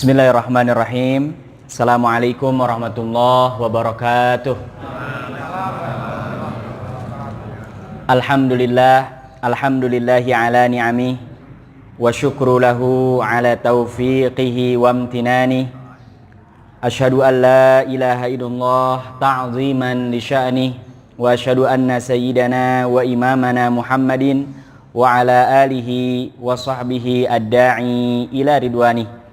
Bismillahirrahmanirrahim. Assalamualaikum warahmatullahi wabarakatuh. Alhamdulillahi ala ni'amih wa syukru lahu ala taufiqihi wa amtinani. Asyhadu an la ilaha illallah ta'ziman li sya'nih wa asyhadu anna sayyidana wa imamana Muhammadin wa ala alihi wa sahbihi ad-da'i ila ridwanih.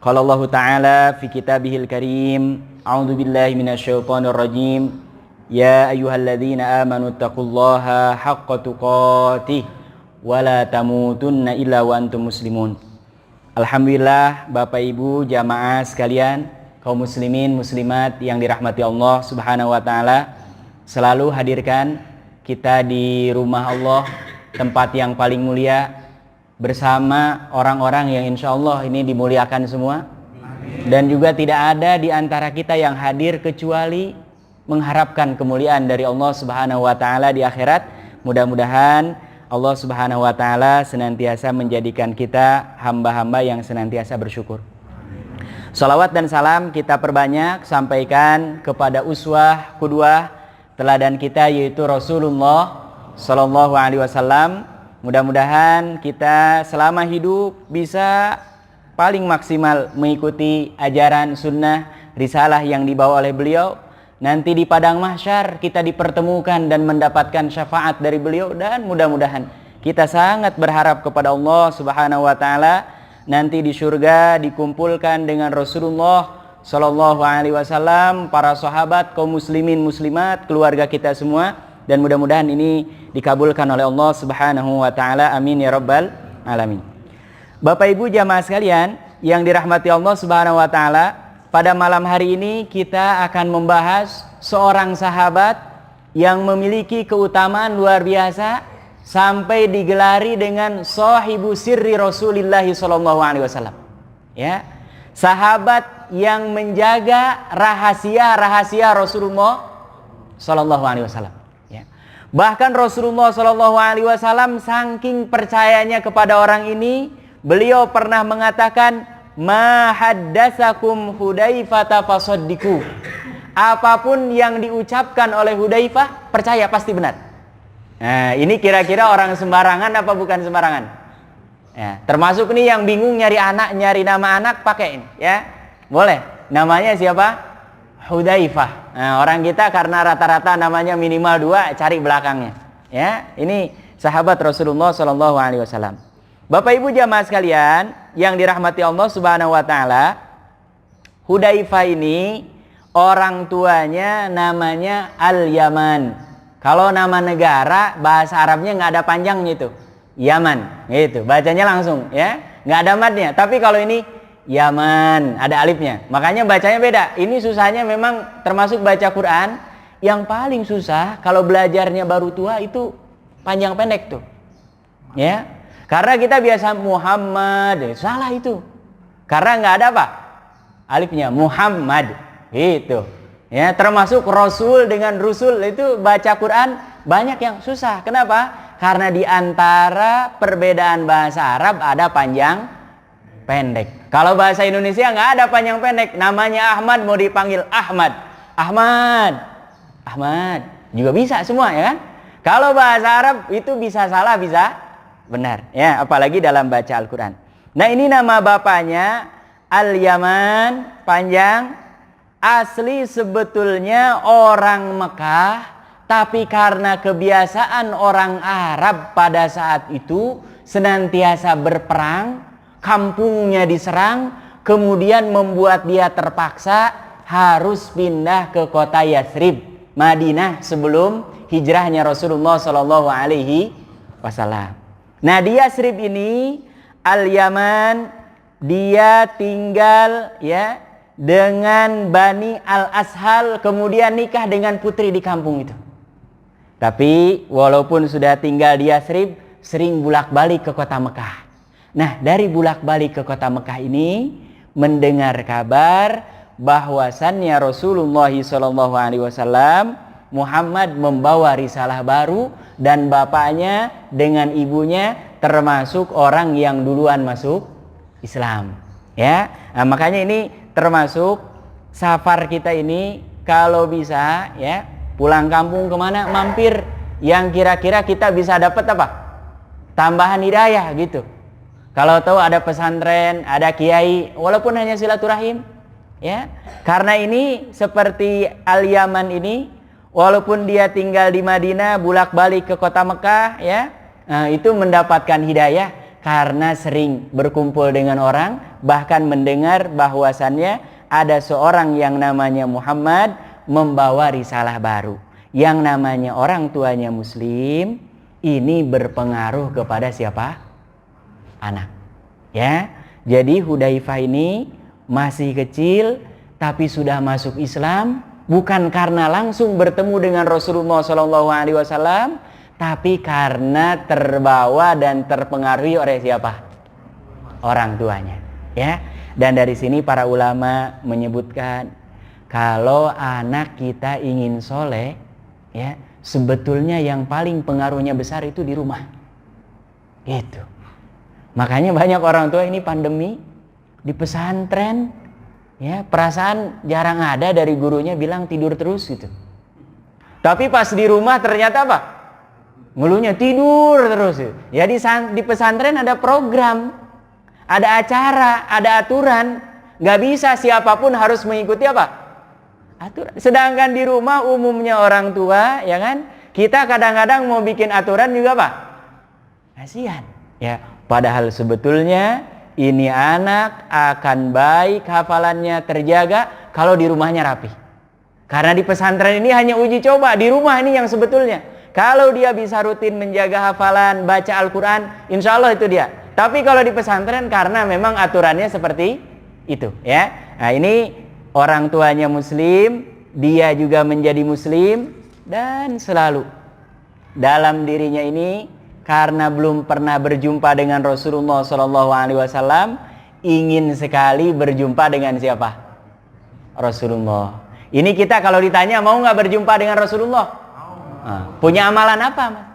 Qala Allah Ta'ala fi kitabihil karim, a'udzu billahi minasyaitonir rajim. Ya ayyuhalladzina amanu taqullaha haqqa tuqatih wa la tamutunna illa wa antum muslimun. Alhamdulillah, Bapak Ibu jamaah sekalian, kaum muslimin muslimat yang dirahmati Allah Subhanahu wa taala, selalu hadirkan kita di rumah Allah, tempat yang paling mulia, bersama orang-orang yang insya Allah ini dimuliakan semua. Amin. Dan juga tidak ada di antara kita yang hadir kecuali mengharapkan kemuliaan dari Allah Subhanahu wa taala di akhirat. Mudah-mudahan Allah Subhanahu wa taala senantiasa menjadikan kita hamba-hamba yang senantiasa bersyukur. Shalawat dan salam kita perbanyak sampaikan kepada uswah qudwah teladan kita, yaitu Rasulullah sallallahu alaihi wasallam. Mudah-mudahan kita selama hidup bisa paling maksimal mengikuti ajaran sunnah risalah yang dibawa oleh beliau. Nanti di padang mahsyar kita dipertemukan dan mendapatkan syafaat dari beliau, dan mudah-mudahan kita sangat berharap kepada Allah Subhanahu wa taala nanti di surga dikumpulkan dengan Rasulullah sallallahu alaihi wasallam, para sahabat, kaum muslimin muslimat, keluarga kita semua. Dan mudah-mudahan ini dikabulkan oleh Allah Subhanahu wa taala. Amin ya rabbal alamin. Bapak Ibu jamaah sekalian yang dirahmati Allah Subhanahu wa taala, pada malam hari ini kita akan membahas seorang sahabat yang memiliki keutamaan luar biasa sampai digelari dengan sahibu sirri Rasulillah sallallahu alaihi wasallam. Ya, sahabat yang menjaga rahasia-rahasia Rasulullah sallallahu alaihi wasallam. Bahkan Rasulullah Shallallahu Alaihi Wasallam saking percayanya kepada orang ini, beliau pernah mengatakan, ma haddatsakum Hudzaifah fasaddiqu. Apapun yang diucapkan oleh Hudzaifah, percaya pasti benar. Nah, ini kira-kira orang sembarangan apa bukan sembarangan? Ya, termasuk nih yang bingung nyari anak, nyari nama anak, pakai ini, ya. Boleh. Namanya siapa? Hudzaifah. Nah, orang kita karena rata-rata namanya minimal 2, cari belakangnya. Ya, ini sahabat Rasulullah Shallallahu Alaihi Wasallam. Bapak Ibu jamaah sekalian yang dirahmati Allah Subhanahu Wa Taala, Hudzaifah ini orang tuanya namanya Al-Yaman. Kalau nama negara bahasa Arabnya nggak ada panjangnya itu, Yaman. Gitu, bacanya langsung, ya, nggak ada madnya. Tapi kalau ini Yaman, ada alifnya. Makanya bacanya beda. Ini susahnya memang termasuk baca Quran yang paling susah kalau belajarnya baru tua itu panjang pendek tuh. Ya. Karena kita biasa Muhammad, salah itu. Karena nggak ada apa? Alifnya Muhammad. Gitu. Ya, termasuk Rasul dengan Rusul itu baca Quran banyak yang susah. Kenapa? Karena di antara perbedaan bahasa Arab ada panjang pendek. Kalau bahasa Indonesia nggak ada panjang pendek. Namanya Ahmad mau dipanggil Ahmad, Ahmad, Ahmad juga bisa semua, ya kan? Kalau bahasa Arab itu bisa salah bisa benar, ya, apalagi dalam baca Al-Quran. Nah, ini nama bapaknya Al-Yaman, panjang. Asli sebetulnya orang Mekah, tapi karena kebiasaan orang Arab pada saat itu senantiasa berperang, kampungnya diserang, kemudian membuat dia terpaksa harus pindah ke kota Yathrib, Madinah, sebelum hijrahnya Rasulullah Shallallahu Alaihi Wasallam. Nah, di Yathrib ini Al-Yaman dia tinggal, ya, dengan Bani Al-Ashal, kemudian nikah dengan putri di kampung itu. Tapi walaupun sudah tinggal di Yathrib, sering bolak-balik ke kota Mekah. Nah, dari bolak-balik ke kota Mekah ini mendengar kabar bahwasannya Rasulullah SAW Muhammad membawa risalah baru, dan bapaknya dengan ibunya termasuk orang yang duluan masuk Islam. Ya, nah, makanya ini termasuk safar kita ini kalau bisa ya pulang kampung kemana mampir yang kira-kira kita bisa dapat apa? Tambahan hidayah gitu. Kalau tahu ada pesantren, ada kiai, walaupun hanya silaturahim, ya. Karena ini seperti Al-Yaman ini, walaupun dia tinggal di Madinah, bolak-balik ke kota Mekah, ya, nah, itu mendapatkan hidayah karena sering berkumpul dengan orang, bahkan mendengar bahwasannya ada seorang yang namanya Muhammad membawa risalah baru. Yang namanya orang tuanya Muslim, ini berpengaruh kepada siapa? Anak. Ya, jadi Hudzaifah ini masih kecil, tapi sudah masuk Islam. Bukan karena langsung bertemu dengan Rasulullah SAW, tapi karena terbawa dan terpengaruhi oleh siapa? Orang tuanya. Ya, dan dari sini para ulama menyebutkan kalau anak kita ingin soleh, ya sebetulnya yang paling pengaruhnya besar itu di rumah. Gitu. Makanya banyak orang tua ini pandemi di pesantren. Ya, perasaan jarang ada dari gurunya bilang tidur terus gitu. Tapi pas di rumah ternyata apa? Ngeluhnya tidur terus. Ya di pesantren ada program, ada acara, ada aturan. Gak bisa siapapun harus mengikuti apa? Aturan. Sedangkan di rumah umumnya orang tua, ya kan? Kita kadang-kadang mau bikin aturan juga apa? Kasihan. Ya, padahal sebetulnya ini anak akan baik hafalannya terjaga kalau di rumahnya rapi. Karena di pesantren ini hanya uji coba, di rumah ini yang sebetulnya. Kalau dia bisa rutin menjaga hafalan, baca Al-Quran, insya Allah itu dia. Tapi kalau di pesantren karena memang aturannya seperti itu, ya. Nah, ini orang tuanya Muslim, dia juga menjadi Muslim, dan selalu dalam dirinya ini karena belum pernah berjumpa dengan Rasulullah SAW, ingin sekali berjumpa dengan siapa? Rasulullah. Ini kita kalau ditanya mau nggak berjumpa dengan Rasulullah? Punya amalan apa, Mas?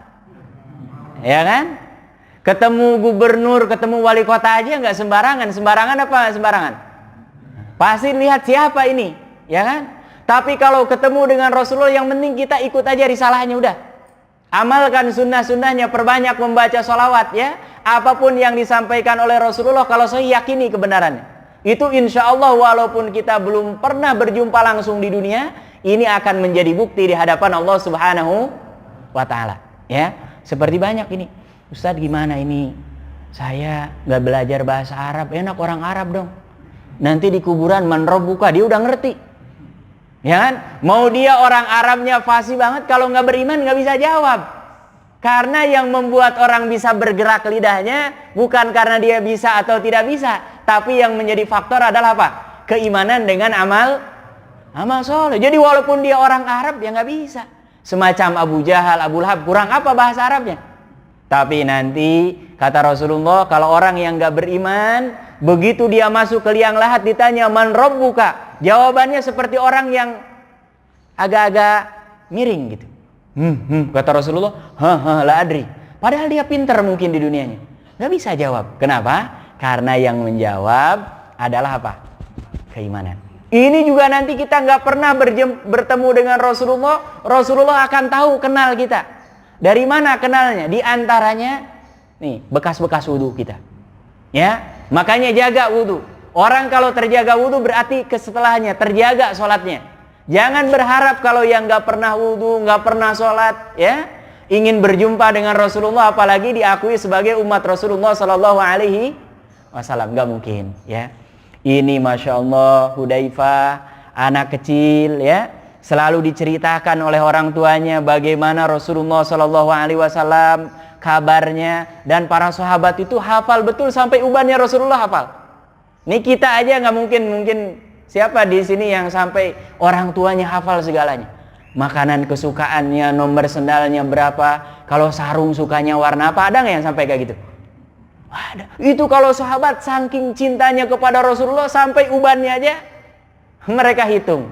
Ya kan? Ketemu gubernur, ketemu wali kota aja nggak sembarangan. Sembarangan apa sembarangan? Pasti lihat siapa ini, ya kan? Tapi kalau ketemu dengan Rasulullah, yang penting kita ikut aja risalahnya udah. Amalkan sunnah-sunnahnya, perbanyak membaca sholawat, ya. Apapun yang disampaikan oleh Rasulullah, kalau saya yakini kebenarannya. Itu insya Allah walaupun kita belum pernah berjumpa langsung di dunia, ini akan menjadi bukti di hadapan Allah Subhanahu wa Ta'ala. Ya, seperti banyak ini. Ustadz gimana ini? Saya nggak belajar bahasa Arab, enak orang Arab dong. Nanti di kuburan manrobuka, dia udah ngerti. Ya kan? Mau dia orang Arabnya fasih banget, kalau nggak beriman nggak bisa jawab. Karena yang membuat orang bisa bergerak lidahnya bukan karena dia bisa atau tidak bisa, tapi yang menjadi faktor adalah apa? Keimanan dengan amal soleh. Jadi walaupun dia orang Arab, ya nggak bisa. Semacam Abu Jahal, Abu Lahab, kurang apa bahasa Arabnya? Tapi nanti kata Rasulullah, kalau orang yang nggak beriman, begitu dia masuk ke liang lahat ditanya man rabbuka, jawabannya seperti orang yang agak-agak miring gitu. Kata Rasulullah, la adri. Padahal dia pintar mungkin di dunianya, nggak bisa jawab. Kenapa? Karena yang menjawab adalah apa? Keimanan. Ini juga nanti kita nggak pernah bertemu dengan Rasulullah, Rasulullah akan tahu kenal kita. Dari mana kenalnya? Di antaranya nih bekas-bekas wudhu kita. Ya, makanya jaga wudhu. Orang kalau terjaga wudhu berarti setelahnya terjaga sholatnya. Jangan berharap kalau yang nggak pernah wudhu, nggak pernah sholat, ya, ingin berjumpa dengan Rasulullah, apalagi diakui sebagai umat Rasulullah Sallallahu Alaihi Wasallam, nggak mungkin. Ya, ini masya Allah Hudzaifah, anak kecil, ya, selalu diceritakan oleh orang tuanya bagaimana Rasulullah Sallallahu Alaihi Wasallam kabarnya, dan para sahabat itu hafal betul sampai ubannya Rasulullah hafal. Ini kita aja nggak mungkin siapa di sini yang sampai orang tuanya hafal segalanya. Makanan kesukaannya, nomor sendalnya berapa, kalau sarung sukanya warna apa, ada nggak yang sampai kayak gitu? Ada. Itu kalau sahabat saking cintanya kepada Rasulullah sampai ubannya aja mereka hitung,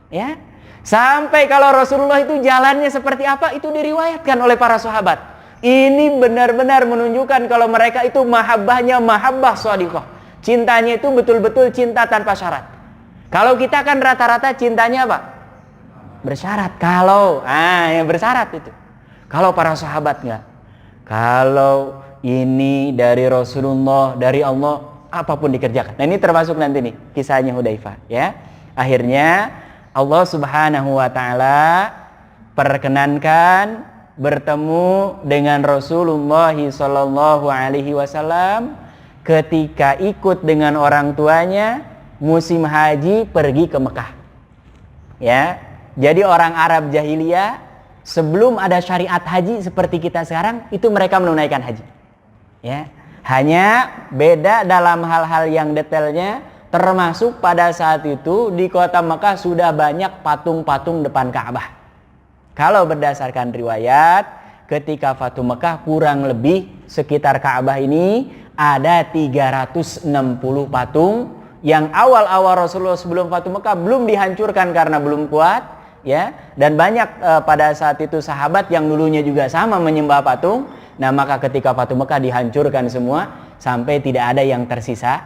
ya. Sampai kalau Rasulullah itu jalannya seperti apa itu diriwayatkan oleh para sahabat. Ini benar-benar menunjukkan kalau mereka itu mahabbahnya mahabbah shadiqah. Cintanya itu betul-betul cinta tanpa syarat. Kalau kita kan rata-rata cintanya apa? Bersyarat. Yang bersyarat itu. Kalau para sahabat enggak. Kalau ini dari Rasulullah, dari Allah, apapun dikerjakan. Nah, ini termasuk nanti nih kisahnya Hudzaifah, ya. Akhirnya Allah Subhanahu wa taala perkenankan bertemu dengan Rasulullah sallallahu alaihi wasallam ketika ikut dengan orang tuanya musim haji pergi ke Mekah. Ya. Jadi orang Arab jahiliyah sebelum ada syariat haji seperti kita sekarang, itu mereka menunaikan haji. Ya. Hanya beda dalam hal-hal yang detailnya, termasuk pada saat itu di kota Mekah sudah banyak patung-patung depan Ka'bah. Kalau berdasarkan riwayat, ketika Fatu Mekah kurang lebih sekitar Ka'bah ini ada 360 patung yang awal-awal Rasulullah sebelum Fatu Mekah belum dihancurkan karena belum kuat. Ya, dan banyak pada saat itu sahabat yang dulunya juga sama menyembah patung. Nah, maka ketika Fatu Mekah dihancurkan semua sampai tidak ada yang tersisa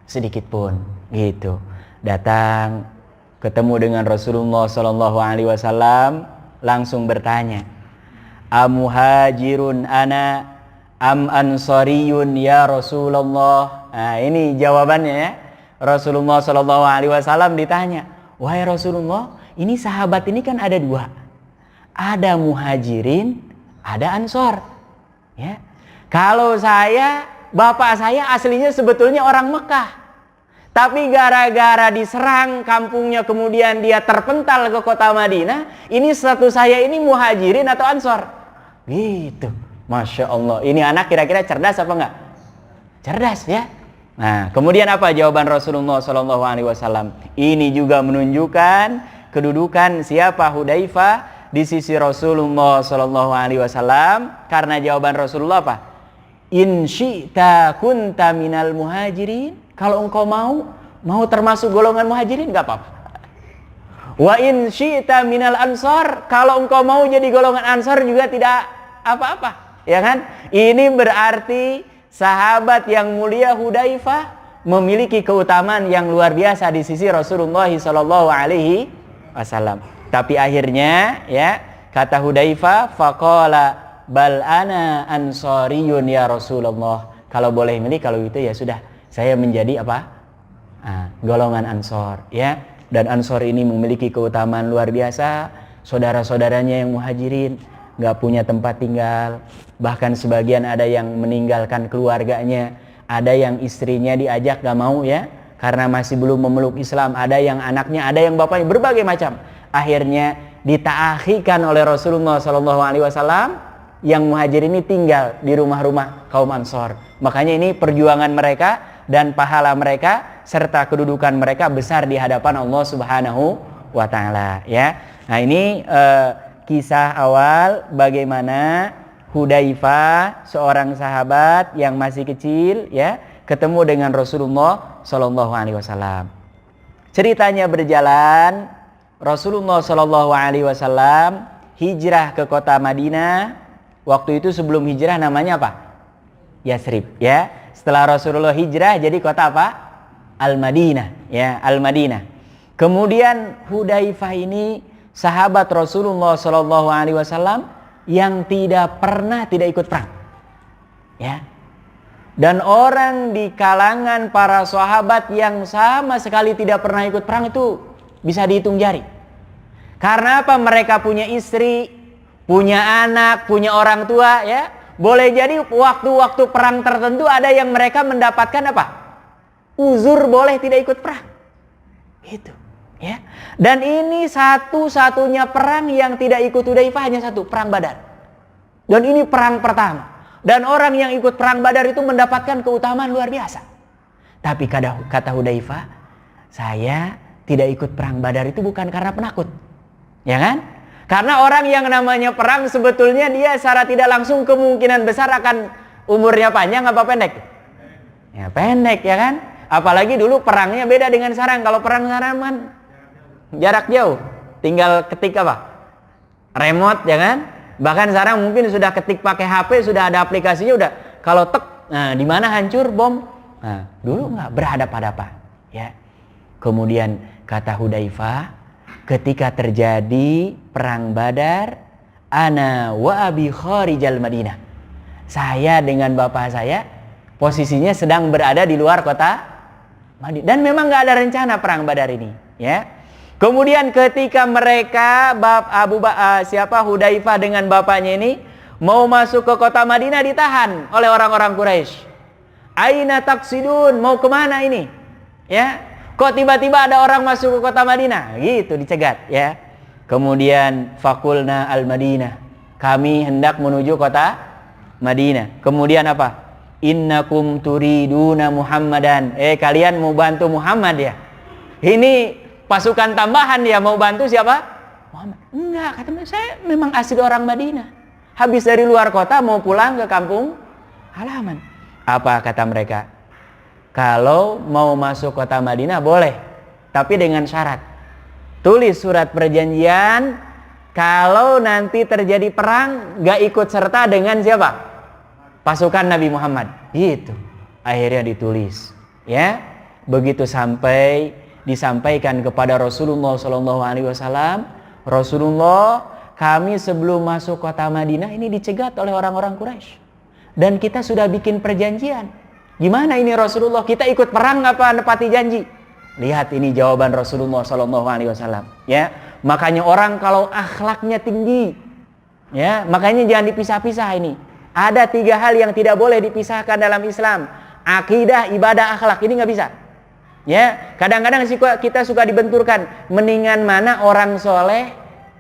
sedikit pun. Gitu. Datang ketemu dengan Rasulullah sallallahu alaihi wasallam, langsung bertanya, "Amuhajirun ana am ansariyun ya Rasulullah?" Nah, ini jawabannya ya. Rasulullah sallallahu alaihi wasallam ditanya, "Wahai Rasulullah, ini sahabat ini kan ada dua. Ada muhajirin, ada ansor. Ya. Kalau bapak saya aslinya sebetulnya orang Mekah. Tapi gara-gara diserang kampungnya kemudian dia terpental ke kota Madinah. Ini status saya ini muhajirin atau ansor?" Gitu. Masya Allah. Ini anak kira-kira cerdas apa enggak? Cerdas ya. Nah, kemudian apa jawaban Rasulullah SAW? Ini juga menunjukkan kedudukan siapa Hudzaifah di sisi Rasulullah SAW, karena jawaban Rasulullah apa? In syi'ta kunta minal muhajirin. Kalau engkau mau termasuk golongan muhajirin enggak apa-apa. Wa in syi'ta minal ansar. Kalau engkau mau jadi golongan ansar juga tidak apa-apa, ya kan? Ini berarti sahabat yang mulia Hudzaifah memiliki keutamaan yang luar biasa di sisi Rasulullah sallallahu alaihi wasallam. Tapi akhirnya ya kata Hudzaifah, faqala bal ana ansariyun ya Rasulullah. Kalau boleh milih, kalau itu ya sudah, saya menjadi apa? Golongan ansor ya. Dan ansor ini memiliki keutamaan luar biasa. Saudara-saudaranya yang muhajirin nggak punya tempat tinggal, bahkan sebagian ada yang meninggalkan keluarganya, ada yang istrinya diajak nggak mau ya, karena masih belum memeluk Islam, ada yang anaknya, ada yang bapaknya, berbagai macam. Akhirnya ditaakhikan oleh Rasulullah SAW, yang muhajir ini tinggal di rumah-rumah kaum ansor. Makanya ini perjuangan mereka dan pahala mereka serta kedudukan mereka besar di hadapan Allah Subhanahu wa taala ya. Nah, ini kisah awal bagaimana Hudzaifah, seorang sahabat yang masih kecil ya, ketemu dengan Rasulullah sallallahu alaihi wasallam. Ceritanya berjalan, Rasulullah sallallahu alaihi wasallam hijrah ke kota Madinah. Waktu itu sebelum hijrah namanya apa? Yasrib ya. Setelah Rasulullah hijrah jadi kota apa? Al-Madinah ya, Al-Madinah. Kemudian Hudzaifah ini sahabat Rasulullah sallallahu alaihi wasallam yang tidak ikut perang. Ya. Dan orang di kalangan para sahabat yang sama sekali tidak pernah ikut perang itu bisa dihitung jari. Karena apa? Mereka punya istri, punya anak, punya orang tua ya. Boleh jadi waktu-waktu perang tertentu ada yang mereka mendapatkan apa? Uzur boleh tidak ikut perang. Gitu, ya. Dan ini satu-satunya perang yang tidak ikut Hudzaifah hanya satu, perang Badar. Dan ini perang pertama. Dan orang yang ikut perang Badar itu mendapatkan keutamaan luar biasa. Tapi kata Hudzaifah, saya tidak ikut perang Badar itu bukan karena penakut. Ya kan? Karena orang yang namanya perang sebetulnya dia secara tidak langsung kemungkinan besar akan umurnya panjang apa pendek? Ya pendek ya kan? Apalagi dulu perangnya beda dengan sekarang. Kalau perang sekarang kan jarak jauh, tinggal ketik apa? Remote ya kan? Bahkan sekarang mungkin sudah ketik pakai HP, sudah ada aplikasinya, udah kalau tek, nah di mana hancur bom, Nah, dulu nggak berhadapan-hadapan, ya. Kemudian kata Hudzaifah, ketika terjadi perang Badar, ana wa abi kharijal Madinah. Saya dengan bapak saya posisinya sedang berada di luar kota Madinah, dan memang nggak ada rencana perang Badar ini, ya. Kemudian ketika mereka Hudzaifah dengan bapaknya ini mau masuk ke kota Madinah, ditahan oleh orang-orang Quraisy. Aina taqsidun, mau kemana ini? Ya, kok tiba-tiba ada orang masuk ke kota Madinah? Gitu, dicegat, ya. Kemudian faqulna al-Madinah, kami hendak menuju kota Madinah. Kemudian apa? Innakum turiduna Muhammadan, kalian mau bantu Muhammad ya? Ini pasukan tambahan dia mau bantu siapa? Muhammad. Enggak, kata mereka, saya memang asli orang Madinah. Habis dari luar kota mau pulang ke kampung halaman. Apa kata mereka? Kalau mau masuk kota Madinah boleh, tapi dengan syarat. Tulis surat perjanjian, kalau nanti terjadi perang gak ikut serta dengan siapa? Pasukan Nabi Muhammad. Gitu. Akhirnya ditulis, ya. Begitu sampai disampaikan kepada Rasulullah SAW, Rasulullah, kami sebelum masuk kota Madinah ini dicegat oleh orang-orang Quraisy, dan kita sudah bikin perjanjian. Gimana ini Rasulullah? Kita ikut perang apa nepati janji? Lihat ini jawaban Rasulullah SAW. Ya, makanya orang kalau akhlaknya tinggi, ya, makanya jangan dipisah-pisah ini. Ada 3 hal yang tidak boleh dipisahkan dalam Islam: akidah, ibadah, akhlak. Ini nggak bisa. Ya, kadang-kadang kita suka dibenturkan, mendingan mana orang soleh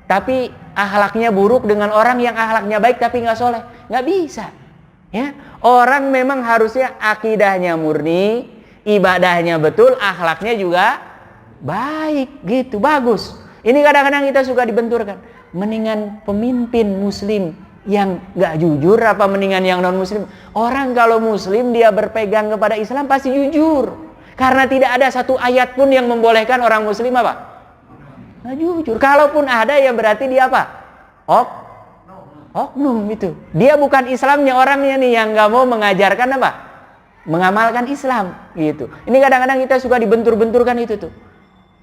tapi akhlaknya buruk dengan orang yang akhlaknya baik tapi nggak soleh. Nggak bisa. Ya, orang memang harusnya akidahnya murni, ibadahnya betul, akhlaknya juga baik, gitu, bagus. Ini kadang-kadang kita suka dibenturkan, mendingan pemimpin muslim yang nggak jujur apa mendingan yang non muslim? Orang kalau muslim dia berpegang kepada Islam pasti jujur. Karena tidak ada satu ayat pun yang membolehkan orang muslim apa? Nggak jujur. Kalaupun ada ya berarti dia apa? Oknum itu. Dia bukan Islamnya orangnya nih yang nggak mau mengajarkan apa? Mengamalkan Islam gitu. Ini kadang-kadang kita suka dibentur-benturkan itu tuh.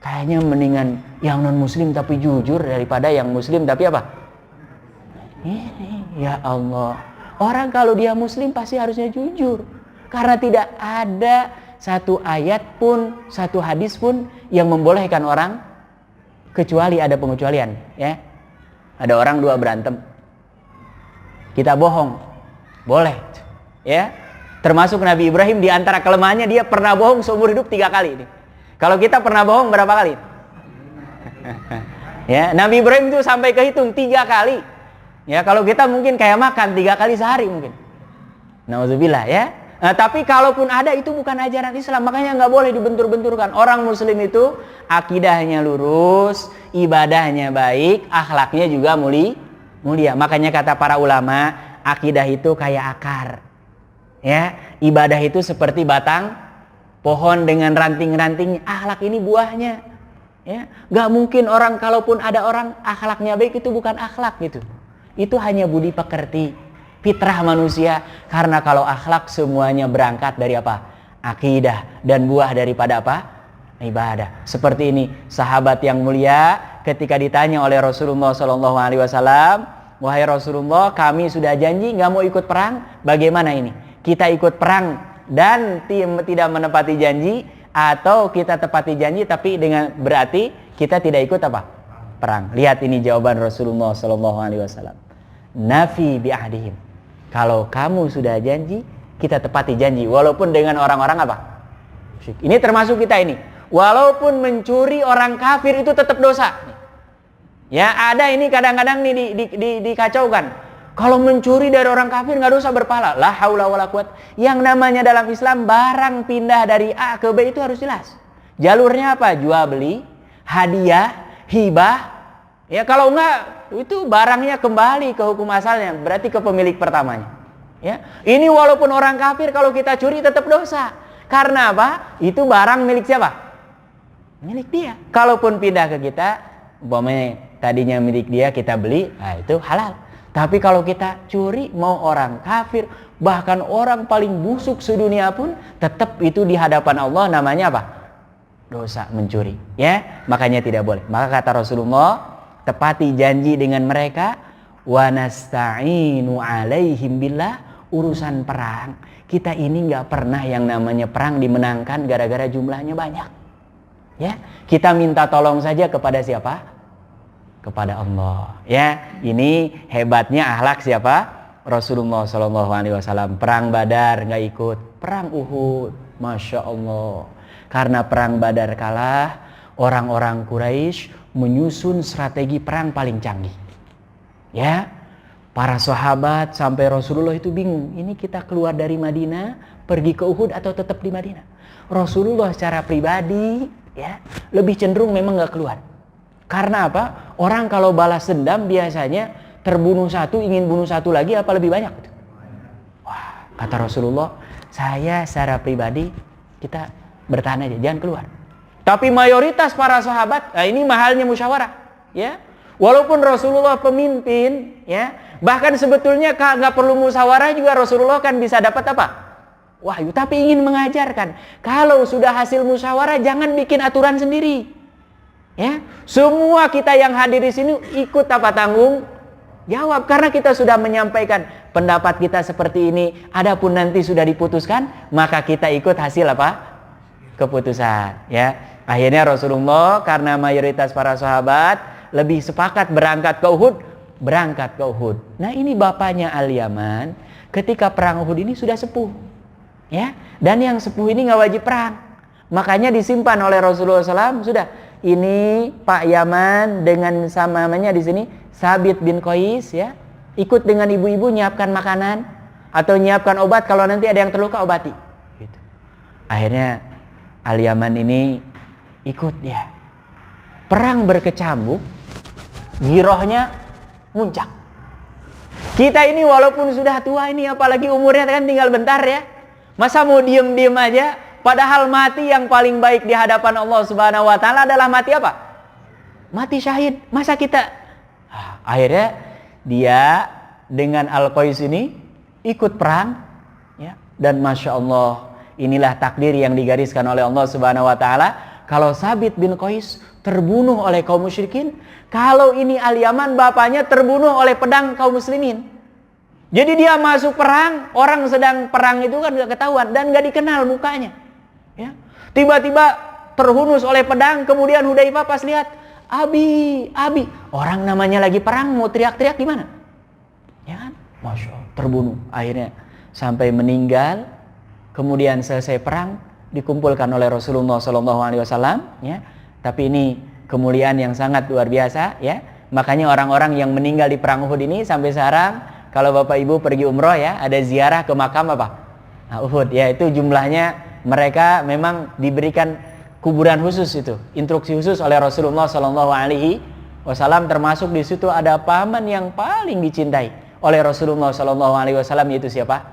Kayaknya mendingan yang non muslim tapi jujur daripada yang muslim tapi apa? Ini ya Allah. Orang kalau dia muslim pasti harusnya jujur. Karena tidak ada satu ayat pun, satu hadis pun yang membolehkan orang, kecuali ada pengecualian, ya. Ada orang 2 berantem, kita bohong, boleh, ya. Termasuk Nabi Ibrahim, di antara kelemahannya dia pernah bohong seumur hidup 3 kali. Kalau kita pernah bohong berapa kali? Ya, Nabi Ibrahim itu sampai kehitung 3 kali. Ya, kalau kita mungkin kayak makan 3 kali sehari mungkin. Nauzubillah, ya. Nah, tapi kalaupun ada itu bukan ajaran Islam, makanya nggak boleh dibentur-benturkan. Orang muslim itu akidahnya lurus, ibadahnya baik, akhlaknya juga mulia. Makanya kata para ulama, akidah itu kayak akar. Ya, ibadah itu seperti batang pohon dengan ranting-rantingnya, akhlak ini buahnya. Ya, nggak mungkin orang kalaupun ada orang akhlaknya baik itu bukan akhlak gitu. Itu hanya budi pekerti. Fitrah manusia, karena kalau akhlak semuanya berangkat dari apa? Akidah, dan buah daripada apa? Ibadah. Seperti ini sahabat yang mulia ketika ditanya oleh Rasulullah SAW, wahai Rasulullah, kami sudah janji nggak mau ikut perang, bagaimana ini? Kita ikut perang dan tidak menepati janji, atau kita tepati janji tapi dengan berarti kita tidak ikut apa? Perang. Lihat ini jawaban Rasulullah SAW. Nafi bi'ahdihim. Kalau kamu sudah janji, kita tepati janji. Walaupun dengan orang-orang apa? Ini termasuk kita ini. Walaupun mencuri orang kafir itu tetap dosa. Ya, ada ini kadang-kadang nih dikacaukan. Kalau mencuri dari orang kafir nggak dosa berpahala. La haula wala quwata. Yang namanya dalam Islam barang pindah dari A ke B itu harus jelas. Jalurnya apa? Jual beli, hadiah, hibah. Ya, kalau enggak itu barangnya kembali ke hukum asalnya, berarti ke pemilik pertamanya. Ya, ini walaupun orang kafir kalau kita curi tetap dosa. Karena apa? Itu barang milik siapa? Milik dia. Kalaupun pindah ke kita, umpamanya tadinya milik dia kita beli, nah itu halal. Tapi kalau kita curi, mau orang kafir, bahkan orang paling busuk sedunia pun, tetap itu di hadapan Allah namanya apa? Dosa mencuri. Ya, makanya tidak boleh. Maka kata Rasulullah, tepati janji dengan mereka, wa nasta'inu alaihim billah, urusan perang. Kita ini nggak pernah yang namanya perang dimenangkan gara-gara jumlahnya banyak. Ya, kita minta tolong saja kepada siapa? Kepada Allah. Ya, ini hebatnya akhlak siapa? Rasulullah SAW. Perang Badar nggak ikut, perang Uhud, masya Allah. Karena perang Badar kalah, orang-orang Quraisy menyusun strategi perang paling canggih. Ya, para sahabat sampai Rasulullah itu bingung. Ini kita keluar dari Madinah, pergi ke Uhud atau tetap di Madinah? Rasulullah secara pribadi, ya, lebih cenderung memang nggak keluar. Karena apa? Orang kalau balas dendam biasanya terbunuh satu, ingin bunuh satu lagi, apa lebih banyak? Wah, kata Rasulullah, saya secara pribadi, kita bertahan aja, jangan keluar. Tapi mayoritas para sahabat, nah ini mahalnya musyawarah. Ya, walaupun Rasulullah pemimpin, ya, bahkan sebetulnya nggak perlu musyawarah juga Rasulullah kan bisa dapat apa? Wahyu. Tapi ingin mengajarkan, kalau sudah hasil musyawarah, jangan bikin aturan sendiri. Ya, semua kita yang hadir di sini ikut apa tanggung jawab karena kita sudah menyampaikan pendapat kita seperti ini. Adapun nanti sudah diputuskan, maka kita ikut hasil apa? Keputusan. Ya, akhirnya Rasulullah karena mayoritas para sahabat lebih sepakat berangkat ke Uhud. Nah, ini bapaknya Al-Yaman ketika perang Uhud ini sudah sepuh. Ya, dan yang sepuh ini nggak wajib perang. Makanya disimpan oleh Rasulullah SAW sudah. Ini Pak Yaman dengan sama namanya di sini Sabit bin Qais, ya, ikut dengan ibu-ibu nyiapkan makanan atau nyiapkan obat kalau nanti ada yang terluka obati. Gitu. Akhirnya Al-Yaman ini ikut dia. Perang berkecamuk, girohnya muncak. Kita ini walaupun sudah tua ini apalagi umurnya kan tinggal bentar ya. Masa mau diem-diem aja? Padahal mati yang paling baik di hadapan Allah Subhanahu wa taala adalah mati apa? Mati syahid. Masa kita akhirnya dia dengan Al-Qais ini ikut perang, ya. Dan masya Allah, inilah takdir yang digariskan oleh Allah Subhanahu wa taala. Kalau Sabit bin Qais terbunuh oleh kaum musyrikin, kalau ini Al-Yaman bapaknya terbunuh oleh pedang kaum muslimin. Jadi dia masuk perang, orang sedang perang itu kan gak ketahuan dan gak dikenal mukanya. Ya. Tiba-tiba terhunus oleh pedang, kemudian Hudzaifah pas lihat, Abi, orang namanya lagi perang mau teriak-teriak gimana? Ya kan? Masya Allah, terbunuh. Akhirnya sampai meninggal, kemudian selesai perang dikumpulkan oleh Rasulullah SAW. Ya. Tapi ini kemuliaan yang sangat luar biasa. Ya. Makanya orang-orang yang meninggal di perang Uhud ini sampai sekarang, kalau Bapak Ibu pergi umroh ya, ada ziarah ke makam apa? Nah, Uhud. Ya, itu jumlahnya. Mereka memang diberikan kuburan khusus itu, instruksi khusus oleh Rasulullah SAW. Termasuk di situ ada paman yang paling dicintai oleh Rasulullah SAW, yaitu siapa?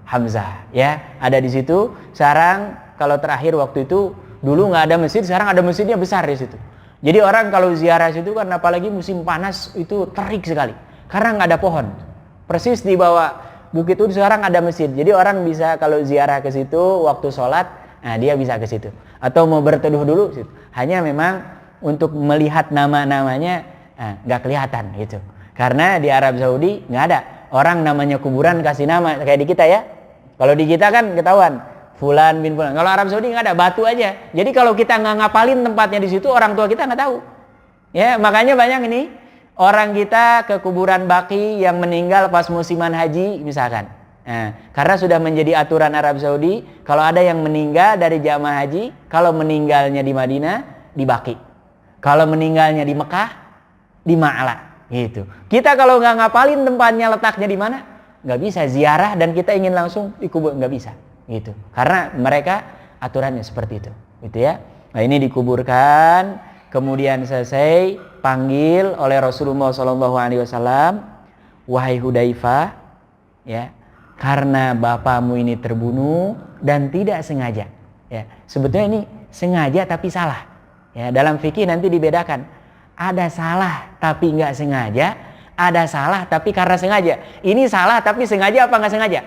Hamzah. Ya, ada di situ. Sekarang kalau terakhir waktu itu dulu nggak ada masjid, sekarang ada masjidnya besar di situ. Jadi orang kalau ziarah situ kan apalagi musim panas itu terik sekali karena nggak ada pohon. Persis di bawah bukit itu sekarang ada masjid. Jadi orang bisa kalau ziarah ke situ waktu sholat, nah dia bisa ke situ. Atau mau berteduh dulu, situ. Hanya memang untuk melihat nama-namanya nggak kelihatan gitu. Karena di Arab Saudi nggak ada orang namanya kuburan kasih nama kayak di kita ya. Kalau di kita kan ketahuan Fulan bin Fulan. Kalau Arab Saudi nggak ada, batu aja. Jadi kalau kita nggak ngapalin tempatnya di situ, orang tua kita nggak tahu. Ya, makanya banyak ini. Orang kita ke kuburan baki yang meninggal pas musiman haji misalkan. Nah, karena sudah menjadi aturan Arab Saudi, kalau ada yang meninggal dari jamaah haji, kalau meninggalnya di Madinah, di baki. Kalau meninggalnya di Mekah, di Ma'la. Gitu. Kita kalau nggak ngapalin tempatnya letaknya di mana, nggak bisa ziarah dan kita ingin langsung dikubur, nggak bisa. Gitu. Karena mereka aturannya seperti itu. Gitu ya. Nah, ini dikuburkan, kemudian selesai panggil oleh Rasulullah SAW, wahai Hudzaifah, ya, karena bapakmu ini terbunuh dan tidak sengaja. Ya, sebetulnya ini sengaja tapi salah. Ya, dalam fikih nanti dibedakan. Ada salah tapi nggak sengaja, Ada salah tapi karena sengaja. Ini salah tapi sengaja apa nggak sengaja?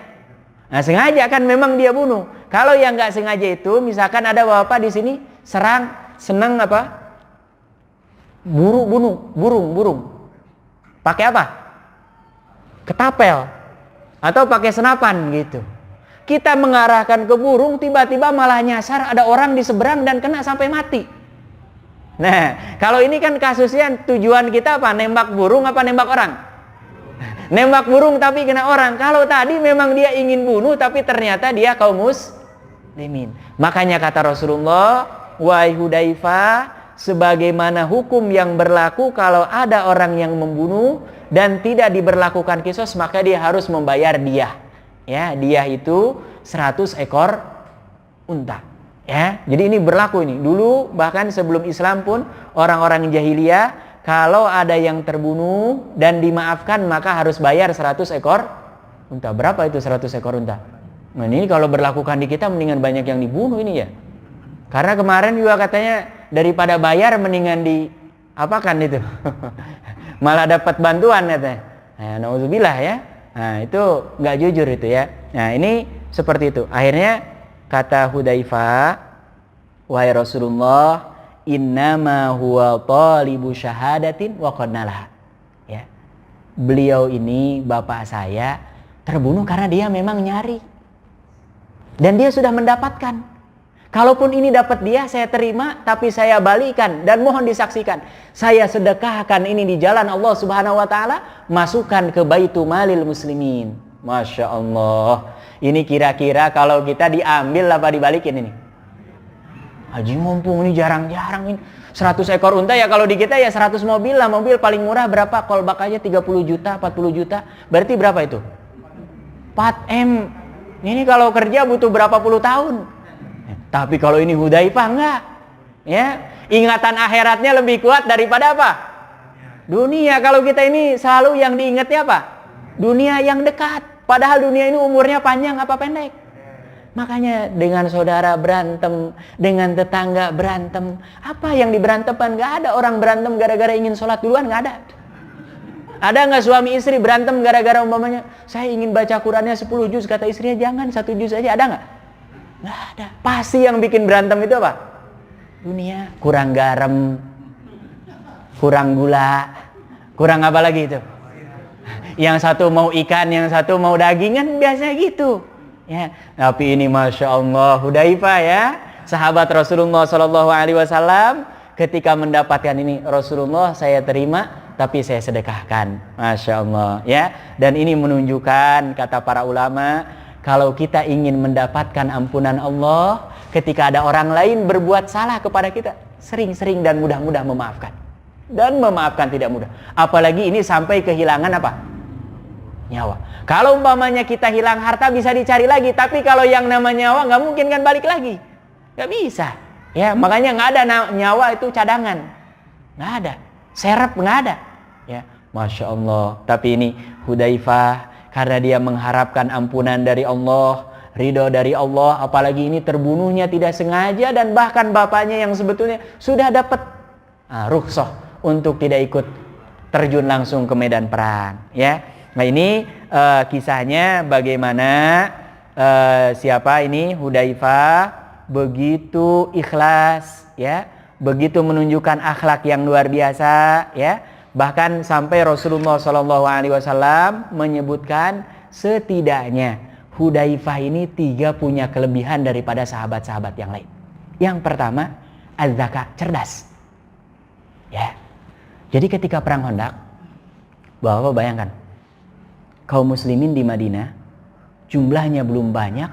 Nah, sengaja kan memang dia bunuh. Kalau yang nggak sengaja itu, misalkan ada bapak di sini senang apa? Burung. Pakai apa? Ketapel atau pakai senapan gitu. Kita mengarahkan ke burung, tiba-tiba malah nyasar ada orang di seberang dan kena sampai mati. Nah, kalau ini kan kasusnya tujuan kita apa? Nembak burung apa nembak orang? Nembak burung tapi kena orang. Kalau tadi memang dia ingin bunuh tapi ternyata dia kaum muslimin. Makanya kata Rasulullah, wahai Hudzaifah, sebagaimana hukum yang berlaku kalau ada orang yang membunuh dan tidak diberlakukan kisos, maka dia harus membayar diyah. Ya, diyah itu 100 ekor unta. Ya, jadi ini berlaku ini. Dulu bahkan sebelum Islam pun orang-orang jahiliyah kalau ada yang terbunuh dan dimaafkan maka harus bayar 100 ekor unta. Berapa itu 100 ekor unta? Nah, ini kalau berlakukan di kita mendingan banyak yang dibunuh ini ya. Karena kemarin juga katanya daripada bayar mendingan diapakan itu. Malah dapat bantuan katanya. Nah, nauzubillah ya. Nah, itu nggak jujur itu ya. Nah, ini seperti itu. Akhirnya kata Hudzaifah, wahai Rasulullah, innama huwa talibu syahadatin wa qad nalaha. Ya. Beliau ini bapak saya terbunuh karena dia memang nyari. Dan dia sudah mendapatkan. Kalaupun ini dapat dia, saya terima, tapi saya balikan dan mohon disaksikan. Saya sedekahkan ini di jalan Allah Subhanahu wa taala, masukkan ke Baitul Malil Muslimin. Masya Allah. Ini kira-kira kalau kita diambil apa dibalikin ini? Haji mumpung ini jarang-jarang ini. 100 ekor unta ya kalau di kita ya 100 mobil lah. Mobil paling murah berapa? Kolbak aja 30 juta, 40 juta. Berarti berapa itu? 4M. Ini kalau kerja butuh berapa puluh tahun. Tapi kalau ini Hudzaifah enggak. Ya, ingatan akhiratnya lebih kuat daripada apa? Dunia. Kalau kita ini selalu yang diingatnya apa? Dunia yang dekat. Padahal dunia ini umurnya panjang apa pendek? Makanya dengan saudara berantem, dengan tetangga berantem. Apa yang diberantemkan? Gak ada orang berantem gara-gara ingin sholat duluan, gak ada. Ada gak suami istri berantem gara-gara umpamanya, saya ingin baca Qurannya 10 juz, kata istrinya jangan 1 juz aja, ada gak? Gak ada. Pasti yang bikin berantem itu apa? Dunia. Kurang garam, kurang gula, kurang apa lagi itu? Yang satu mau ikan, yang satu mau daging, kan biasanya gitu. Ya, tapi ini Masya Allah, Hudzaifah ya, sahabat Rasulullah SAW, ketika mendapatkan ini, Rasulullah saya terima, tapi saya sedekahkan. Masya Allah ya. Dan ini menunjukkan, kata para ulama, kalau kita ingin mendapatkan ampunan Allah, ketika ada orang lain berbuat salah kepada kita, sering-sering dan mudah-mudah memaafkan. Dan memaafkan tidak mudah. Apalagi ini sampai kehilangan apa? Nyawa. Kalau umpamanya kita hilang harta bisa dicari lagi, tapi kalau yang nama nyawa nggak mungkin kan balik lagi, nggak bisa. Ya, makanya nggak ada nyawa itu cadangan, nggak ada. Serep nggak ada. Ya, Masya Allah. Tapi ini Hudzaifah karena dia mengharapkan ampunan dari Allah, ridho dari Allah, apalagi ini terbunuhnya tidak sengaja dan bahkan bapaknya yang sebetulnya sudah dapat rukhsah untuk tidak ikut terjun langsung ke medan perang. Ya. Nah ini kisahnya bagaimana siapa ini Hudzaifah begitu ikhlas ya, begitu menunjukkan akhlak yang luar biasa ya, bahkan sampai Rasulullah SAW menyebutkan setidaknya Hudzaifah ini 3 punya kelebihan daripada sahabat-sahabat yang lain. Yang pertama, az-zaka, cerdas ya. Jadi ketika perang Khandaq, Bapak bayangkan kaum muslimin di Madinah jumlahnya belum banyak,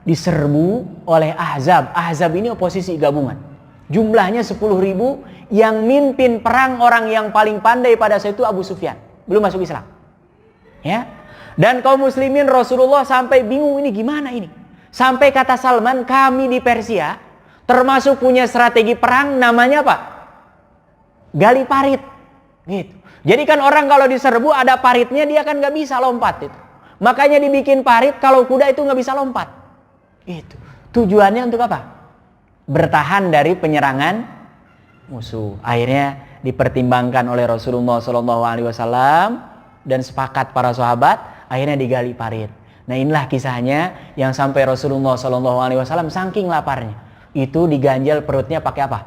diserbu oleh Ahzab. Ahzab ini oposisi gabungan. Jumlahnya 10.000, yang mimpin perang orang yang paling pandai pada saat itu Abu Sufyan, belum masuk Islam. Ya. Dan kaum muslimin Rasulullah sampai bingung ini gimana ini. Sampai kata Salman, kami di Persia termasuk punya strategi perang namanya apa? Gali parit. Gitu. Jadi kan orang kalau diserbu ada paritnya, dia kan nggak bisa lompat itu. Makanya dibikin parit, kalau kuda itu nggak bisa lompat. Itu tujuannya untuk apa? Bertahan dari penyerangan musuh. Akhirnya dipertimbangkan oleh Rasulullah SAW dan sepakat para sahabat, akhirnya digali parit. Nah inilah kisahnya yang sampai Rasulullah SAW saking laparnya itu diganjal perutnya pakai apa?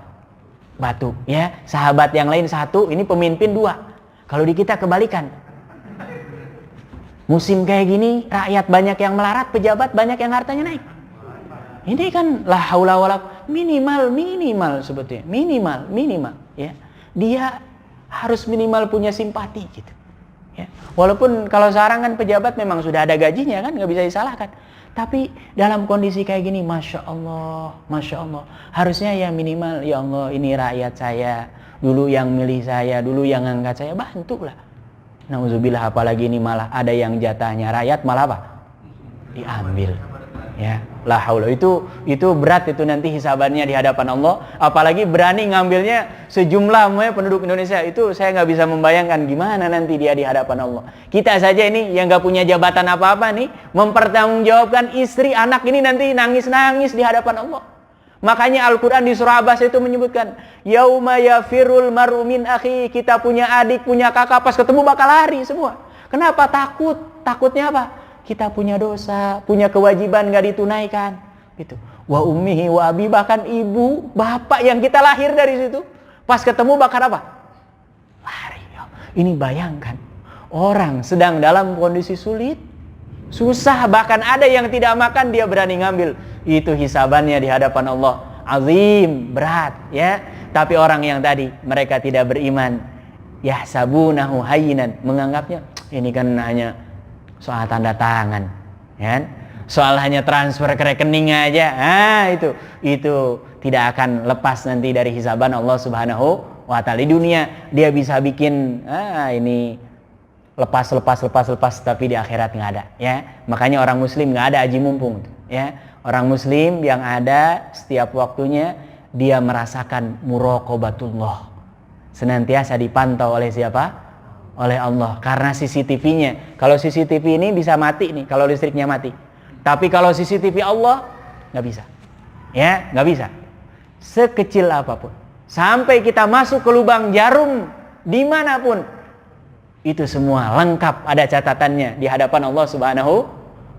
Batu. Ya, sahabat yang lain satu, ini pemimpin dua. Kalau di kita kebalikan. Musim kayak gini, rakyat banyak yang melarat, pejabat banyak yang hartanya naik. Ini kan la haula wala minimal sebetulnya, minimal ya. Dia harus minimal punya simpati gitu. Ya. Walaupun kalau sekarang kan pejabat memang sudah ada gajinya kan, nggak bisa disalahkan. Tapi dalam kondisi kayak gini, masya Allah, harusnya ya minimal, ya Allah ini rakyat saya, dulu yang milih saya, dulu yang angkat saya, bantulah. Nauzubillah, apalagi ini malah ada yang jatahnya rakyat malah apa? Diambil. Ya, la haula, itu berat itu nanti hisabannya di hadapan Allah, apalagi berani ngambilnya sejumlah penduduk Indonesia. Itu saya nggak bisa membayangkan gimana nanti dia di hadapan Allah. Kita saja ini yang nggak punya jabatan apa-apa nih, mempertanggungjawabkan istri, anak ini nanti nangis-nangis di hadapan Allah. Makanya Al-Quran di surah Abbas itu menyebutkan yauma yafirul mar'u min akhi, kita punya adik, punya kakak, pas ketemu bakal lari semua. Kenapa? Takutnya apa? Kita punya dosa, punya kewajiban gak ditunaikan gitu. Wa ummihi wa abi, bahkan ibu, bapak yang kita lahir dari situ, pas ketemu bakal apa? Lari. Ini bayangkan, orang sedang dalam kondisi sulit, susah, bahkan ada yang tidak makan dia berani ngambil. Itu hisabannya di hadapan Allah. Azim, berat ya. Tapi orang yang tadi mereka tidak beriman, yahsabunahu hayyinan, menganggapnya ini kan hanya soal tanda tangan, ya, soal hanya transfer ke rekening aja, itu tidak akan lepas nanti dari hisaban Allah Subhanahu wa Ta'ala. Di dunia dia bisa bikin ini lepas, tapi di akhirat nggak ada, ya. Makanya orang Muslim nggak ada aji mumpung, ya. Orang Muslim yang ada setiap waktunya dia merasakan muraqabatullah, senantiasa dipantau oleh siapa? Oleh Allah, karena CCTV-nya. Kalau CCTV ini bisa mati nih kalau listriknya mati. Tapi kalau CCTV Allah nggak bisa. Ya, nggak bisa. Sekecil apapun. Sampai kita masuk ke lubang jarum dimanapun, itu semua lengkap ada catatannya di hadapan Allah Subhanahu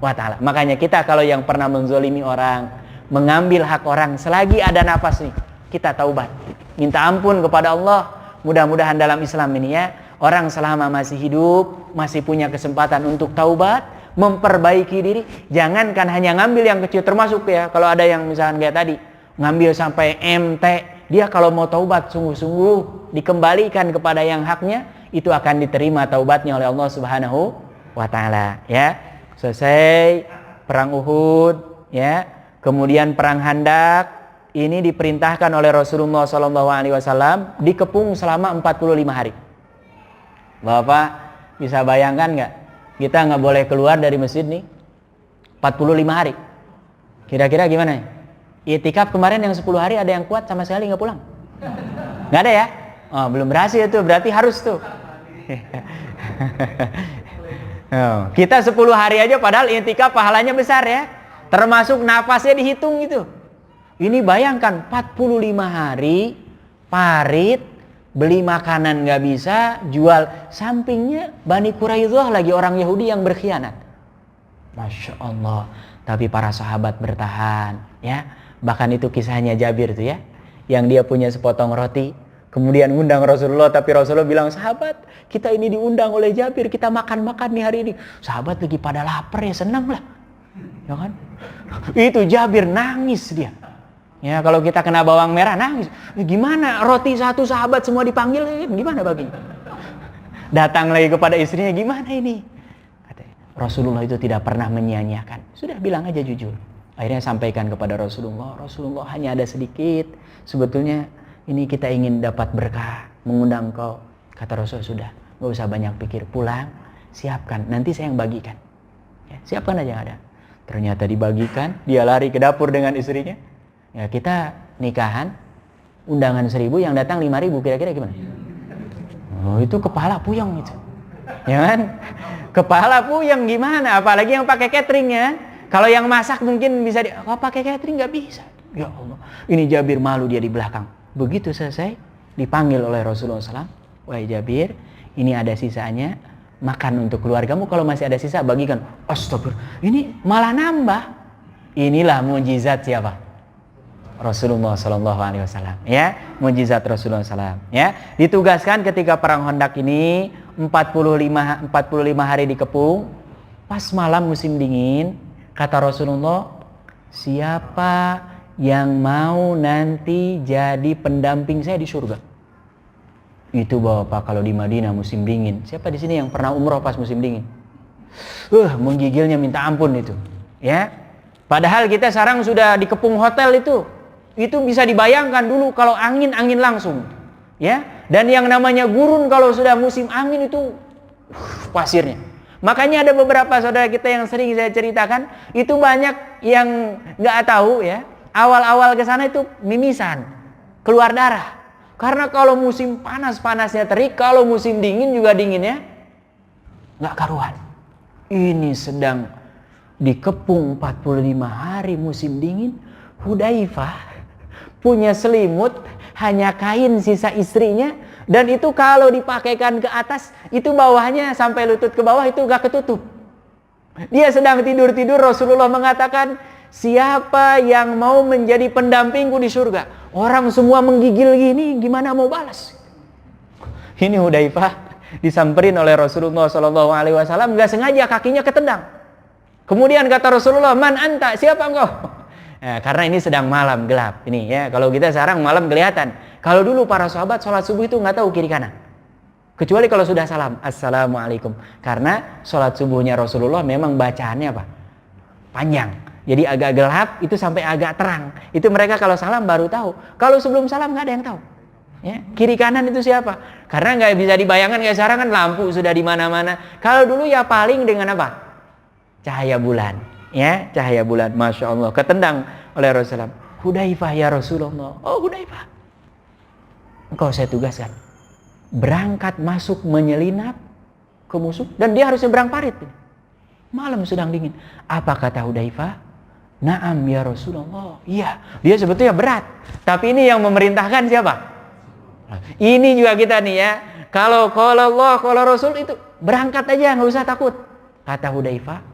wa Ta'ala. Makanya kita kalau yang pernah menzolimi orang, mengambil hak orang, selagi ada nafas nih, kita taubat, minta ampun kepada Allah. Mudah-mudahan dalam Islam ini ya, orang selama masih hidup, masih punya kesempatan untuk taubat, memperbaiki diri. Jangankan hanya ngambil yang kecil, termasuk ya, kalau ada yang misalkan kayak tadi, ngambil sampai MT, dia kalau mau taubat sungguh-sungguh, dikembalikan kepada yang haknya, itu akan diterima taubatnya oleh Allah Subhanahu wa Ta'ala. Ya, selesai perang Uhud, ya, kemudian perang Handak, ini diperintahkan oleh Rasulullah SAW dikepung selama 45 hari. Bapak bisa bayangkan nggak? Kita nggak boleh keluar dari masjid nih 45 hari. Kira-kira gimana? I'tikaf kemarin yang 10 hari ada yang kuat sama sekali nggak pulang? Nggak ada ya? Oh, belum berhasil itu, berarti harus tuh. Kita 10 hari aja padahal i'tikaf pahalanya besar ya. Termasuk nafasnya dihitung gitu. Ini bayangkan 45 hari parit, beli makanan nggak bisa, jual. Sampingnya Bani Quraidzah lagi orang Yahudi yang berkhianat. Masya Allah. Tapi para sahabat bertahan, ya. Bahkan itu kisahnya Jabir tuh ya, yang dia punya sepotong roti, kemudian undang Rasulullah, tapi Rasulullah bilang, sahabat, kita ini diundang oleh Jabir, kita makan-makan nih hari ini. Sahabat lagi pada lapar ya, senang lah, ya kan? Itu Jabir nangis dia. Ya, kalau kita kena bawang merah nangis. Gimana roti satu sahabat semua dipanggil, gimana baginya? Datang lagi kepada istrinya, gimana ini? Katanya, Rasulullah itu tidak pernah menyia-nyiakan. Sudah bilang aja jujur. Akhirnya sampaikan kepada Rasulullah, Rasulullah hanya ada sedikit. Sebetulnya ini kita ingin dapat berkah, mengundang kau. Kata Rasul, sudah, gak usah banyak pikir, pulang, siapkan, nanti saya yang bagikan. Ya, siapkan aja yang ada. Ternyata dibagikan, dia lari ke dapur dengan istrinya. Ya, kita nikahan, undangan 1.000, yang datang 5.000, kira-kira gimana? Oh, itu kepala puyeng itu. Ya kan? Kepala puyeng gimana? Apalagi yang pakai catering ya. Kalau yang masak mungkin bisa kalau pakai catering nggak bisa. Ya Allah. Ini Jabir malu dia di belakang. Begitu selesai, dipanggil oleh Rasulullah SAW, wahai Jabir, ini ada sisanya, makan untuk keluargamu, kalau masih ada sisa bagikan. Astagfirullah, ini malah nambah. Inilah mujizat siapa? Rasulullah SAW, ya, mujizat Rasulullah SAW, ya. Ditugaskan ketika perang Khandaq ini 45 hari dikepung. Pas malam musim dingin, kata Rasulullah, siapa yang mau nanti jadi pendamping saya di surga? Itu Bapak kalau di Madinah musim dingin. Siapa di sini yang pernah umroh pas musim dingin? Menggigilnya minta ampun itu, ya. Padahal kita sekarang sudah dikepung hotel itu bisa dibayangkan dulu kalau angin langsung, ya. Dan yang namanya gurun kalau sudah musim angin itu pasirnya. Makanya ada beberapa saudara kita yang sering saya ceritakan, itu banyak yang nggak tahu, ya. Awal-awal ke sana itu mimisan, keluar darah. Karena kalau musim panas-panasnya terik, kalau musim dingin juga dinginnya nggak karuan. Ini sedang dikepung 45 hari musim dingin, Hudzaifah punya selimut hanya kain sisa istrinya, dan itu kalau dipakaikan ke atas itu bawahnya sampai lutut ke bawah itu gak ketutup. Dia sedang tidur-tidur, Rasulullah mengatakan, siapa yang mau menjadi pendampingku di surga? Orang semua menggigil gini, gimana mau balas? Ini Hudzaifah disamperin oleh Rasulullah SAW, gak sengaja kakinya ketendang. Kemudian kata Rasulullah, man anta, siapa engkau? Nah, karena ini sedang malam gelap ini, ya. Kalau kita sekarang malam kelihatan. Kalau dulu para sahabat sholat subuh itu nggak tahu kiri kanan, kecuali kalau sudah salam, assalamualaikum. Karena sholat subuhnya Rasulullah memang bacaannya apa? Panjang. Jadi agak gelap itu sampai agak terang. Itu mereka kalau salam baru tahu. Kalau sebelum salam nggak ada yang tahu. Ya, kiri kanan itu siapa? Karena nggak bisa dibayangkan kayak sekarang kan lampu sudah di mana-mana. Kalau dulu ya paling dengan apa? Cahaya bulan. Ya, cahaya bulan, masya Allah, ketendang oleh Rasulullah. Hudzaifah ya Rasulullah. Oh Hudzaifah, engkau saya tugaskan berangkat masuk menyelinap ke musuh, dan dia harus nyebrang parit. Malam sedang dingin. Apa kata Hudzaifah? Naam ya Rasulullah. Iya, dia sebetulnya berat, tapi ini yang memerintahkan siapa? Ini juga kita nih, ya. Kalau Allah, kalau Rasul itu berangkat aja, nggak usah takut. Kata Hudzaifah,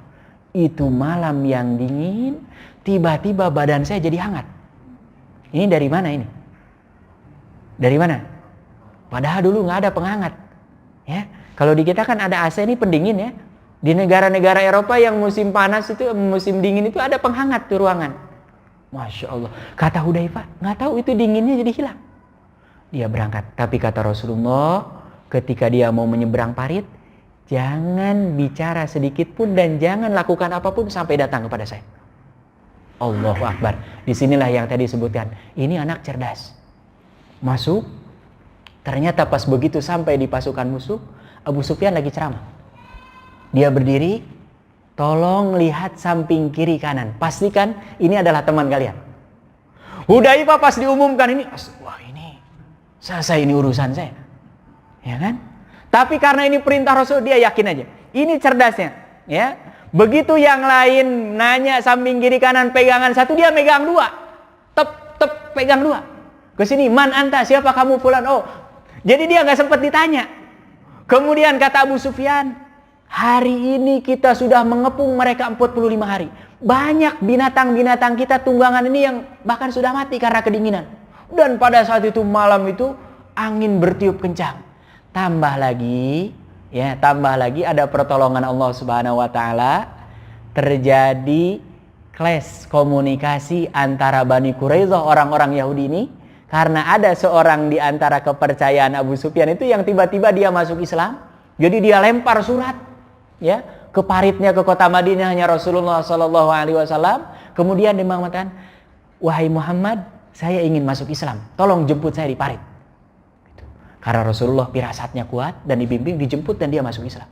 itu malam yang dingin, tiba-tiba badan saya jadi hangat. Ini dari mana ini? Dari mana? Padahal dulu nggak ada penghangat, ya. Kalau di kita kan ada AC ini pendingin, ya. Di negara-negara Eropa yang musim panas itu, musim dingin itu ada penghangat di ruangan. Masya Allah. Kata Hudzaifah, nggak tahu itu dinginnya jadi hilang. Dia berangkat. Tapi kata Rasulullah, ketika dia mau menyeberang parit, jangan bicara sedikit pun dan jangan lakukan apapun sampai datang kepada saya. Allahu Akbar. Disinilah yang tadi disebutkan. Ini anak cerdas. Masuk. Ternyata pas begitu sampai di pasukan musuh, Abu Sufyan lagi ceramah. Dia berdiri. Tolong lihat samping kiri kanan. Pastikan ini adalah teman kalian. Hudzaifah pas diumumkan ini, wah ini selesai, ini urusan saya. Ya kan? Tapi karena ini perintah Rasul, dia yakin aja. Ini cerdasnya, ya. Begitu yang lain nanya samping kiri kanan pegangan satu, dia megang dua. Tep pegang dua. Ke sini, man anta, siapa kamu fulan? Oh. Jadi dia nggak sempat ditanya. Kemudian kata Abu Sufyan, hari ini kita sudah mengepung mereka 45 hari. Banyak binatang-binatang kita tunggangan ini yang bahkan sudah mati karena kedinginan. Dan pada saat itu malam itu angin bertiup kencang. Tambah lagi ada pertolongan Allah Subhanahu wa taala, terjadi clash komunikasi antara Bani Quraisyah, orang-orang Yahudi ini, karena ada seorang di antara kepercayaan Abu Sufyan itu yang tiba-tiba dia masuk Islam. Jadi dia lempar surat, ya, ke paritnya ke kota Madinahnya Rasulullah SAW. Kemudian dia mengatakan, wahai Muhammad, saya ingin masuk Islam, tolong jemput saya di parit. Karena Rasulullah firasatnya kuat dan dibimbing, dijemput dan dia masuk Islam.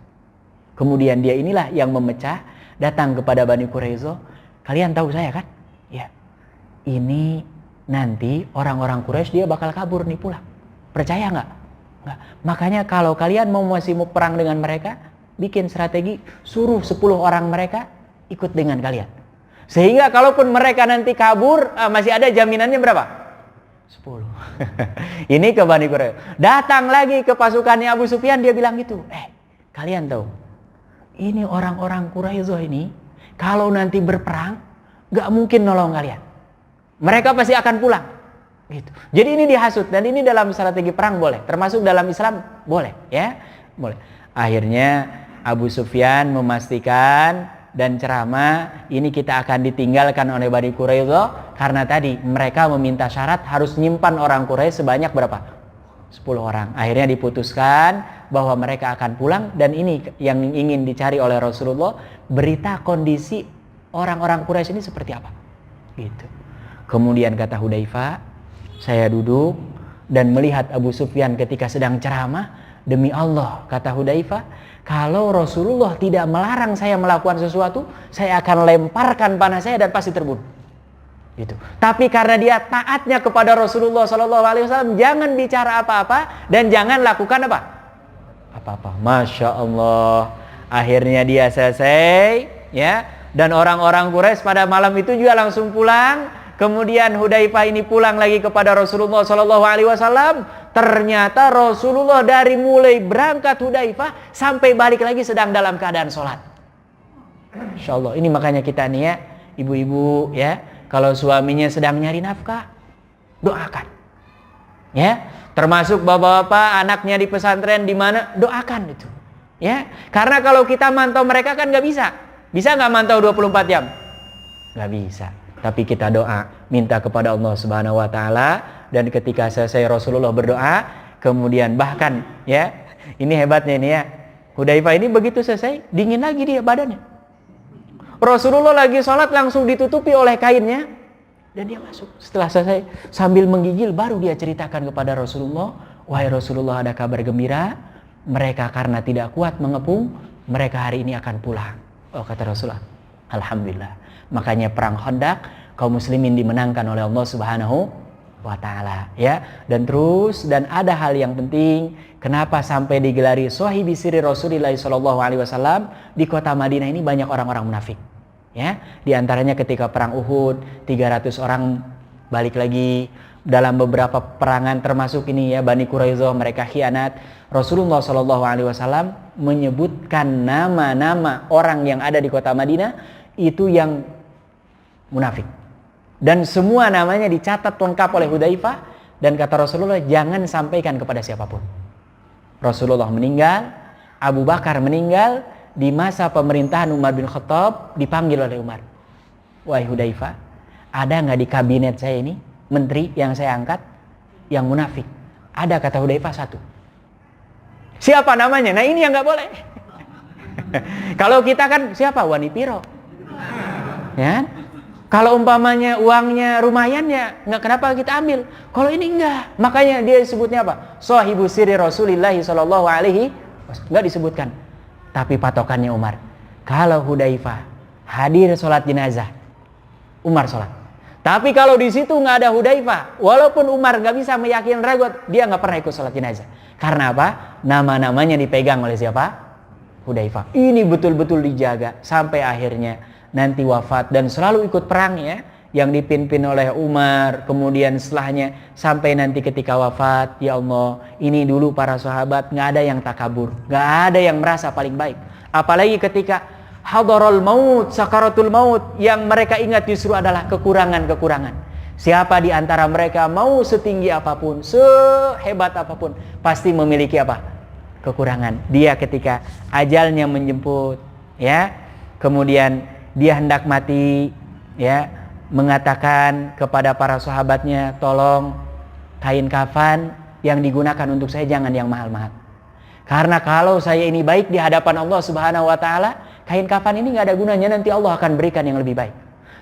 Kemudian dia inilah yang memecah, datang kepada Bani Quraisyah. Kalian tahu saya kan? Ya. Ini nanti orang-orang Quraisy dia bakal kabur nih pulang. Percaya nggak? Nggak. Makanya kalau kalian masih mau perang dengan mereka, bikin strategi, suruh 10 orang mereka ikut dengan kalian. Sehingga kalaupun mereka nanti kabur, masih ada jaminannya berapa? 10. Ini ke Bani Quraisy. Datang lagi ke pasukannya Abu Sufyan, dia bilang gitu. Kalian tahu, ini orang-orang Quraisy ini kalau nanti berperang gak mungkin nolong kalian. Mereka pasti akan pulang. Gitu. Jadi ini dihasut, dan ini dalam strategi perang boleh, termasuk dalam Islam boleh, ya, boleh. Akhirnya Abu Sufyan memastikan dan ceramah, ini kita akan ditinggalkan oleh Bani Quraisy karena tadi mereka meminta syarat harus nyimpan orang Quraisy sebanyak berapa? 10 orang. Akhirnya diputuskan bahwa mereka akan pulang, dan ini yang ingin dicari oleh Rasulullah, berita kondisi orang-orang Quraisy ini seperti apa. Gitu. Kemudian kata Hudzaifah, saya duduk dan melihat Abu Sufyan ketika sedang ceramah. Demi Allah, kata Hudzaifah, kalau Rasulullah tidak melarang saya melakukan sesuatu, saya akan lemparkan panah saya dan pasti terbunuh. Gitu. Tapi karena dia taatnya kepada Rasulullah SAW, jangan bicara apa-apa dan jangan lakukan apa-apa. Masya Allah. Akhirnya dia selesai, ya. Dan orang-orang Quraisy pada malam itu juga langsung pulang. Kemudian Hudzaifah ini pulang lagi kepada Rasulullah SAW. Ternyata Rasulullah dari mulai berangkat Hudzaifah sampai balik lagi sedang dalam keadaan sholat. Insya Allah. Ini makanya kita nih ya, ibu-ibu ya, kalau suaminya sedang nyari nafkah, doakan. Ya, termasuk bapak-bapak anaknya di pesantren di mana, doakan itu. Ya, karena kalau kita mantau mereka kan nggak bisa. Bisa nggak mantau 24 jam? Nggak bisa. Tapi kita doa, minta kepada Allah Subhanahu wa taala, dan ketika selesai Rasulullah berdoa, kemudian bahkan ya, ini hebatnya ini ya. Hudzaifah ini begitu selesai, dingin lagi dia badannya. Rasulullah lagi sholat langsung ditutupi oleh kainnya, dan dia masuk. Setelah selesai sambil menggigil baru dia ceritakan kepada Rasulullah, wahai Rasulullah, ada kabar gembira, mereka karena tidak kuat mengepung, mereka hari ini akan pulang. Oh, kata Rasulullah, alhamdulillah. Makanya perang Khandaq kaum muslimin dimenangkan oleh Allah Subhanahu wa taala, ya. Dan ada hal yang penting, kenapa sampai digelari sahibi sirri Rasulullah sallallahu alaihi wasallam. Di kota Madinah ini banyak orang-orang munafik, ya. Di antaranya ketika perang Uhud 300 orang balik lagi. Dalam beberapa perangan termasuk ini ya, Bani Quraisy mereka khianat. Rasulullah sallallahu alaihi wasallam menyebutkan nama-nama orang yang ada di kota Madinah itu yang munafik, dan semua namanya dicatat lengkap oleh Hudzaifah, dan kata Rasulullah jangan sampaikan kepada siapapun. Rasulullah meninggal, Abu Bakar meninggal, di masa pemerintahan Umar bin Khattab dipanggil oleh Umar, wahai Hudzaifah, ada nggak di kabinet saya ini menteri yang saya angkat yang munafik? Ada, kata Hudzaifah, 1. Siapa namanya? Nah ini yang nggak boleh. Kalau kita kan siapa? Wani Piro, ya. Kalau umpamanya uangnya lumayan ya, nggak, kenapa kita ambil? Kalau ini enggak, makanya dia disebutnya apa? Sahibu sirri Rasulillah sallallahu alaihi wasallam. Enggak disebutkan. Tapi patokannya Umar. Kalau Hudzaifah hadir sholat jenazah, Umar sholat. Tapi kalau di situ nggak ada Hudzaifah, walaupun Umar nggak bisa meyakinkan ragu, dia nggak pernah ikut sholat jenazah. Karena apa? Nama-namanya dipegang oleh siapa? Hudzaifah. Ini betul-betul dijaga sampai akhirnya nanti wafat, dan selalu ikut perang ya, yang dipimpin oleh Umar. Kemudian setelahnya sampai nanti ketika wafat, ya Allah, ini dulu para sahabat nggak ada yang takabur, nggak ada yang merasa paling baik. Apalagi ketika hadarul maut, sakaratul maut, yang mereka ingat justru adalah kekurangan-kekurangan. Siapa di antara mereka mau setinggi apapun, sehebat apapun, pasti memiliki apa? Kekurangan. Dia ketika ajalnya menjemput, ya, kemudian dia hendak mati, ya, mengatakan kepada para sahabatnya, tolong kain kafan yang digunakan untuk saya jangan yang mahal-mahal. Karena kalau saya ini baik di hadapan Allah Subhanahu wa taala, kain kafan ini nggak ada gunanya, nanti Allah akan berikan yang lebih baik.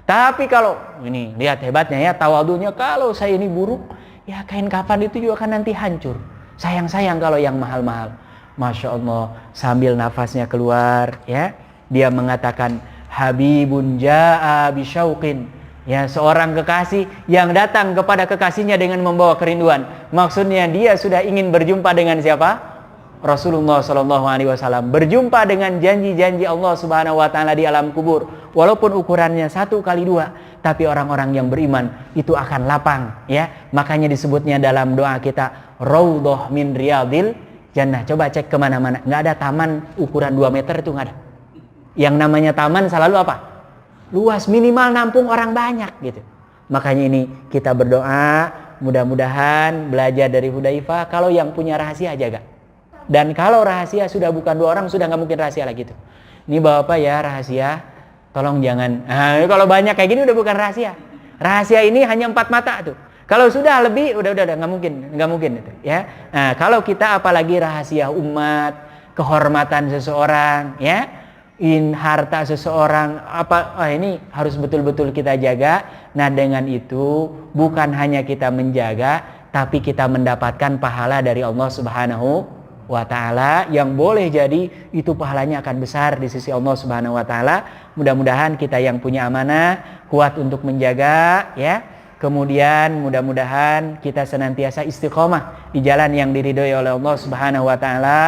Tapi kalau ini lihat hebatnya ya, tawadunya, kalau saya ini buruk, ya kain kafan itu juga akan nanti hancur. Sayang-sayang kalau yang mahal-mahal. Masya Allah, sambil nafasnya keluar, ya, dia mengatakan, Habibun ja'a bisyauqin, ya, seorang kekasih yang datang kepada kekasihnya dengan membawa kerinduan. Maksudnya dia sudah ingin berjumpa dengan siapa? Rasulullah SAW berjumpa dengan janji-janji Allah Subhanahu wa taala di alam kubur. Walaupun ukurannya 1x2, tapi orang-orang yang beriman itu akan lapang, ya. Makanya disebutnya dalam doa kita, raudhah min riyadil jannah. Coba cek kemana-mana, nggak ada taman ukuran 2 meter itu, nggak ada. Yang namanya taman selalu apa? Luas, minimal nampung orang banyak gitu. Makanya ini kita berdoa, mudah-mudahan belajar dari Hudzaifah, kalau yang punya rahasia jaga. Dan kalau rahasia sudah bukan 2 orang, sudah nggak mungkin rahasia lagi tuh. Ini Bapak ya rahasia, tolong jangan. Kalau banyak kayak gini udah bukan rahasia. Rahasia ini hanya 4 mata tuh. Kalau sudah lebih, udah nggak mungkin itu. Ya. Nah, kalau kita apalagi rahasia umat, kehormatan seseorang, ya, harta seseorang, ini harus betul-betul kita jaga. Nah, dengan itu bukan hanya kita menjaga, tapi kita mendapatkan pahala dari Allah Subhanahu wa ta'ala, yang boleh jadi itu pahalanya akan besar di sisi Allah Subhanahu wa ta'ala. Mudah-mudahan kita yang punya amanah kuat untuk menjaga, ya. Kemudian mudah-mudahan kita senantiasa istiqomah di jalan yang diridhoi oleh Allah Subhanahu wa ta'ala.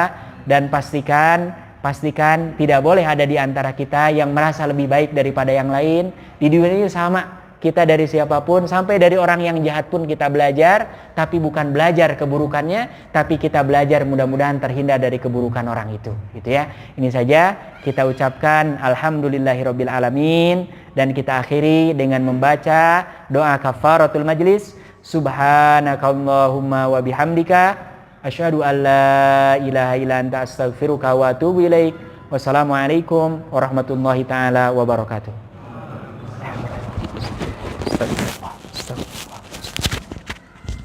Dan pastikan tidak boleh ada di antara kita yang merasa lebih baik daripada yang lain. Di dunia ini sama, kita dari siapapun, sampai dari orang yang jahat pun kita belajar, tapi bukan belajar keburukannya, tapi kita belajar mudah-mudahan terhindar dari keburukan orang itu, gitu ya. Ini saja kita ucapkan alhamdulillahirabbil alamin, dan kita akhiri dengan membaca doa kafaratul majlis. Subhanakallahumma wa bihamdika asyhadu an la ilaha illa anta astaghfiruka wa atubu ilaik. Wassalamualaikum warahmatullahi taala wabarakatuh.